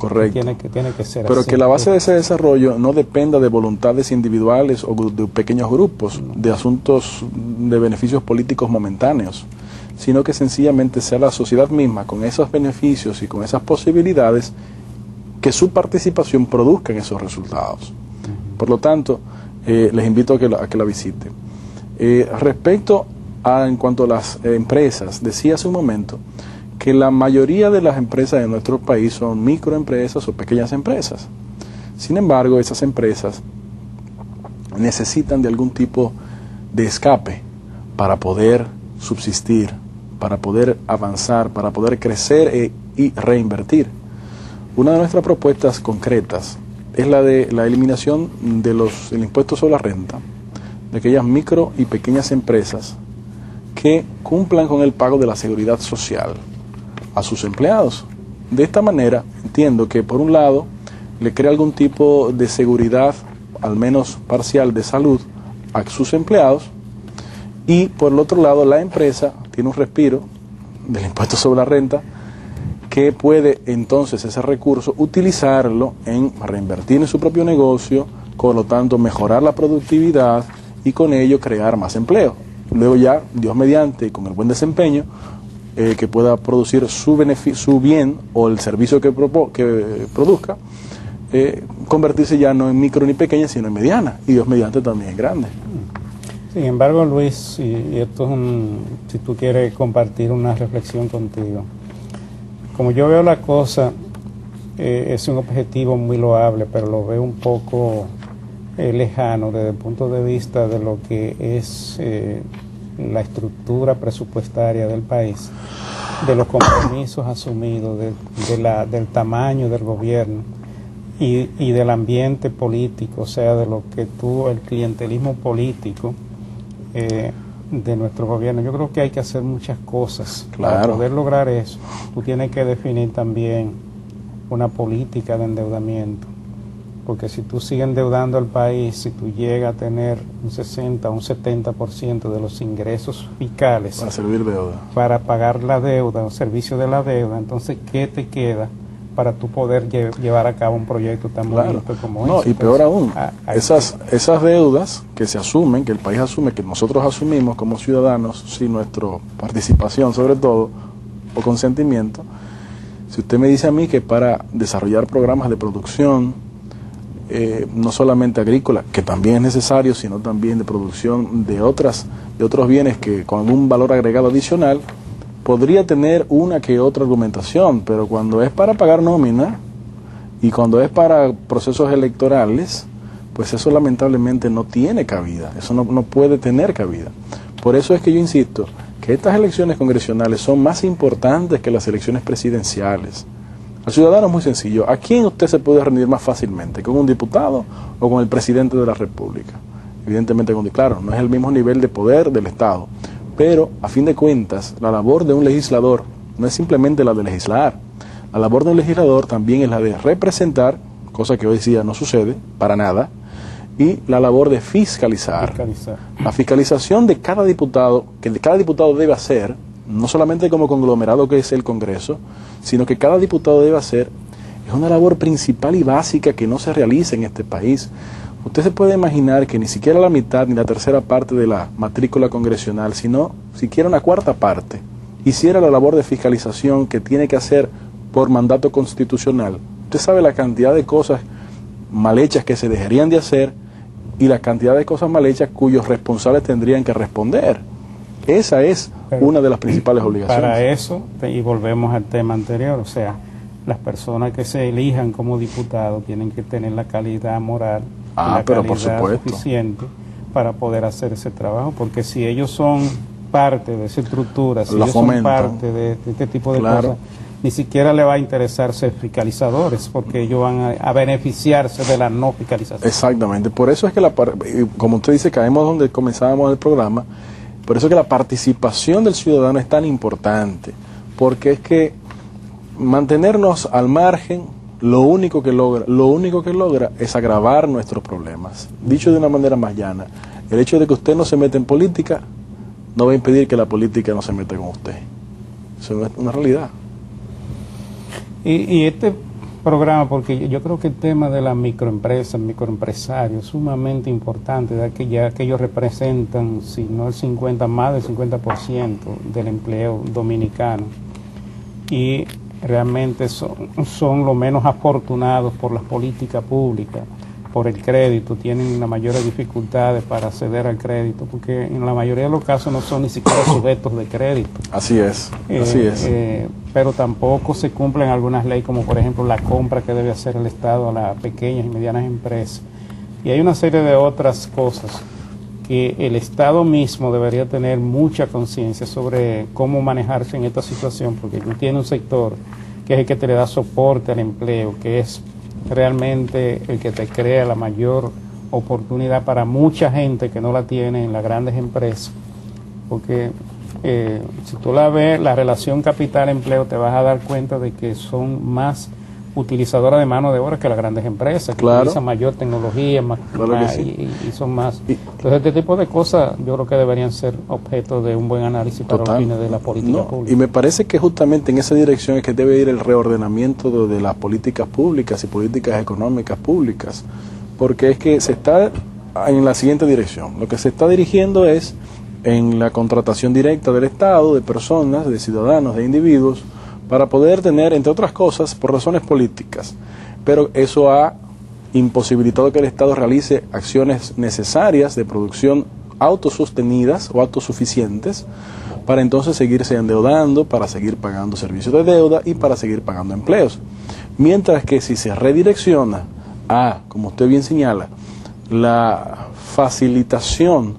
Correcto. Tiene que ser Pero así. que la base de ese desarrollo no dependa de voluntades individuales o de pequeños grupos, de asuntos de beneficios políticos momentáneos, sino que sencillamente sea la sociedad misma, con esos beneficios y con esas posibilidades, que su participación produzca en esos resultados. Por lo tanto, les invito a que la visiten. Respecto a, en cuanto a las empresas, decía hace un momento que la mayoría de las empresas de nuestro país son microempresas o pequeñas empresas. Sin embargo, esas empresas necesitan de algún tipo de escape para poder subsistir, para poder avanzar, para poder crecer y reinvertir. Una de nuestras propuestas concretas es la de la eliminación del impuesto sobre la renta de aquellas micro y pequeñas empresas que cumplan con el pago de la seguridad social a sus empleados. De esta manera, entiendo que por un lado le crea algún tipo de seguridad, al menos parcial, de salud a sus empleados, y por el otro lado la empresa tiene un respiro del impuesto sobre la renta, que puede entonces ese recurso utilizarlo en reinvertir en su propio negocio, por lo tanto mejorar la productividad y con ello crear más empleo. Luego ya, Dios mediante, y con el buen desempeño, que pueda producir su bien o el servicio que produzca, convertirse ya no en micro ni pequeña, sino en mediana, y Dios mediante también en grande. Sin embargo, Luis, y esto es si tú quieres compartir una reflexión contigo, como yo veo la cosa, es un objetivo muy loable, pero lo veo un poco lejano desde el punto de vista de lo que es la estructura presupuestaria del país, de los compromisos asumidos, del tamaño del gobierno y del ambiente político, o sea, de lo que el clientelismo político de nuestro gobierno. Yo creo que hay que hacer muchas cosas. Claro. Para poder lograr eso. Tú tienes que definir también una política de endeudamiento, porque si tú sigues endeudando al país, si tú llegas a tener un 60 o un 70% de los ingresos fiscales para servir deuda, para pagar la deuda, o servicio de la deuda, entonces ¿qué te queda para tú poder llevar a cabo un proyecto tan bonito como no, ese? y peor aún, esas que deudas que se asumen, que el país asume, que nosotros asumimos como ciudadanos, sin nuestra participación sobre todo, o consentimiento, si usted me dice a mí que para desarrollar programas de producción, no solamente agrícola, que también es necesario, sino también de producción de otros bienes que con un valor agregado adicional, podría tener una que otra argumentación, pero cuando es para pagar nómina y cuando es para procesos electorales, pues eso lamentablemente no tiene cabida, eso no puede tener cabida. Por eso es que yo insisto que estas elecciones congresionales son más importantes que las elecciones presidenciales. Al ciudadano es muy sencillo. ¿A quién usted se puede rendir más fácilmente? ¿Con un diputado o con el presidente de la República? Evidentemente, claro, no es el mismo nivel de poder del Estado. Pero, a fin de cuentas, la labor de un legislador no es simplemente la de legislar. La labor de un legislador también es la de representar, cosa que hoy día no sucede para nada, y la labor de fiscalizar. La fiscalización de cada diputado, que cada diputado debe hacer, no solamente como conglomerado que es el Congreso, sino que cada diputado debe hacer, es una labor principal y básica que no se realiza en este país. Usted se puede imaginar que ni siquiera la mitad ni la tercera parte de la matrícula congresional, sino siquiera una cuarta parte, hiciera la labor de fiscalización que tiene que hacer por mandato constitucional. Usted sabe la cantidad de cosas mal hechas que se dejarían de hacer y la cantidad de cosas mal hechas cuyos responsables tendrían que responder. Esa es una de las principales obligaciones. Para eso, y volvemos al tema anterior, o sea, las personas que se elijan como diputados tienen que tener la calidad moral y la pero calidad por supuesto suficiente para poder hacer ese trabajo, porque si ellos son parte de esa estructura, si ellos son parte de este tipo de cosas, ni siquiera le va a interesar ser fiscalizadores, porque ellos van a beneficiarse de la no fiscalización. Exactamente, por eso es que, como usted dice, caemos donde comenzábamos el programa, por eso es que la participación del ciudadano es tan importante, porque es que mantenernos al margen lo único que logra es agravar nuestros problemas. Dicho de una manera más llana, el hecho de que usted no se meta en política no va a impedir que la política no se meta con usted. Eso es una realidad. Y este programa, porque yo creo que el tema de las microempresas, microempresarios, es sumamente importante, ya que ellos representan, si no el 50, más del 50% del empleo dominicano, y realmente son los menos afortunados por las políticas públicas, por el crédito, tienen las mayores dificultades para acceder al crédito, porque en la mayoría de los casos no son ni siquiera sujetos de crédito. Así es, así es. Pero tampoco se cumplen algunas leyes, como por ejemplo la compra que debe hacer el Estado a las pequeñas y medianas empresas. Y hay una serie de otras cosas que el Estado mismo debería tener mucha conciencia sobre cómo manejarse en esta situación, porque tú tienes un sector que es el que te le da soporte al empleo, que es realmente el que te crea la mayor oportunidad para mucha gente que no la tiene en las grandes empresas, porque si tú la ves, la relación capital-empleo, te vas a dar cuenta de que son más utilizadoras de mano de obra que las grandes empresas, que utilizan mayor tecnología y son más. Entonces, este tipo de cosas yo creo que deberían ser objeto de un buen análisis para los fines de la política pública. Y me parece que justamente en esa dirección es que debe ir el reordenamiento de las políticas públicas y políticas económicas públicas, porque es que se está en la siguiente dirección. Lo que se está dirigiendo es en la contratación directa del Estado, de personas, de ciudadanos, de individuos, para poder tener, entre otras cosas, por razones políticas. Pero eso ha imposibilitado que el Estado realice acciones necesarias de producción autosostenidas o autosuficientes para entonces seguirse endeudando, para seguir pagando servicios de deuda y para seguir pagando empleos. Mientras que si se redirecciona a, como usted bien señala, la facilitación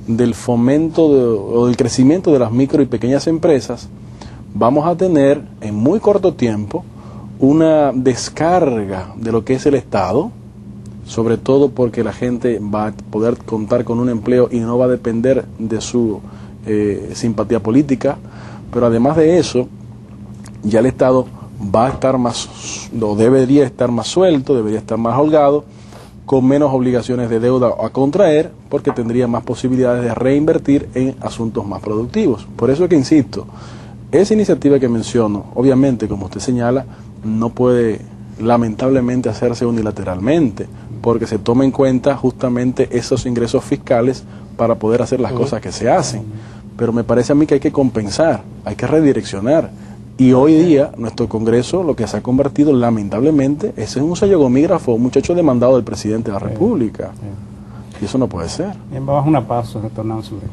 del fomento o del crecimiento de las micro y pequeñas empresas, vamos a tener en muy corto tiempo una descarga de lo que es el Estado, sobre todo porque la gente va a poder contar con un empleo y no va a depender de su simpatía política, pero además de eso, ya el Estado va a estar más, o debería estar más suelto, debería estar más holgado, con menos obligaciones de deuda a contraer, porque tendría más posibilidades de reinvertir en asuntos más productivos. Por eso es que insisto, esa iniciativa que menciono, obviamente, como usted señala, no puede lamentablemente hacerse unilateralmente, porque se toma en cuenta justamente esos ingresos fiscales para poder hacer las cosas que se hacen. Pero me parece a mí que hay que compensar, hay que redireccionar. Y hoy día nuestro Congreso lo que se ha convertido lamentablemente es en un sello gomígrafo, un muchacho demandado del presidente de la República. Y eso no puede ser. Bien, vamos a una pausa, retornamos sobre.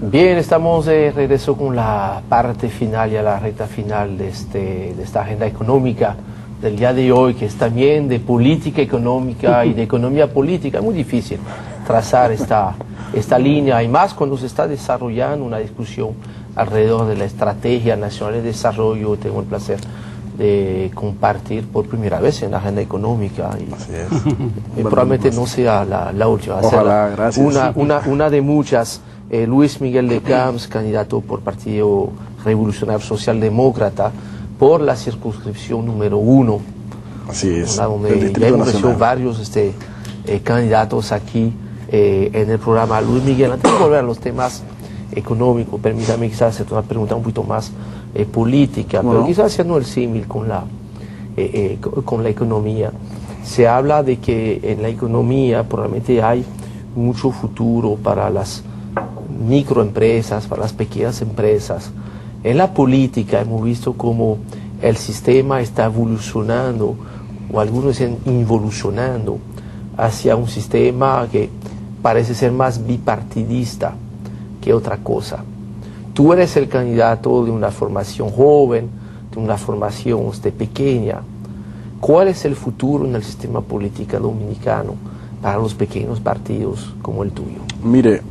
Bien, estamos de regreso con la parte final, ya la recta final de esta agenda económica del día de hoy, que es también de política económica y de economía política. Es muy difícil trazar esta línea, y más cuando se está desarrollando una discusión alrededor de la Estrategia Nacional de Desarrollo. Tengo el placer de compartir por primera vez en la agenda económica, y probablemente no sea la última. Ojalá, gracias. Una de muchas. Luis Miguel de Camps, candidato por Partido Revolucionario Socialdemócrata por la circunscripción número 1. Así es. Donde ya hemos recibido varios candidatos aquí en el programa. Luis Miguel, antes de volver a los temas económicos, permítame quizás hacer una pregunta un poquito más política, pero quizás haciendo el símil con la economía. Se habla de que en la economía probablemente hay mucho futuro para las microempresas, para las pequeñas empresas. En la política hemos visto cómo el sistema está evolucionando, o algunos dicen involucionando, hacia un sistema que parece ser más bipartidista que otra cosa. Tú eres el candidato de una formación joven, de una formación pequeña. ¿Cuál es el futuro en el sistema político dominicano para los pequeños partidos como el tuyo? Mire,